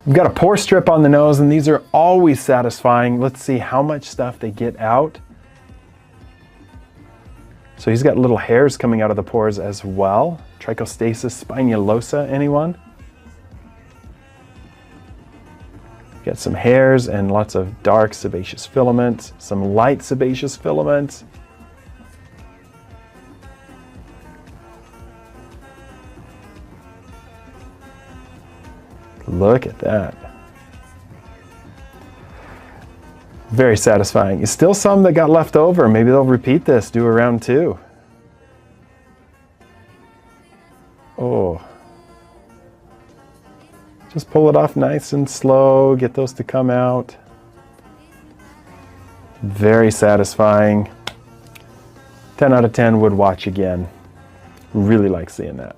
We've got a pore strip on the nose, and these are always satisfying. Let's see how much stuff they get out. So he's got little hairs coming out of the pores as well. Trichostasis spinulosa, anyone? Got some hairs and lots of dark sebaceous filaments, some light sebaceous filaments. Look at that. Very satisfying. Still some that got left over. Maybe they'll repeat this, do a round 2. Oh. Just pull it off nice and slow, get those to come out. Very satisfying. 10 out of 10 would watch again. Really like seeing that.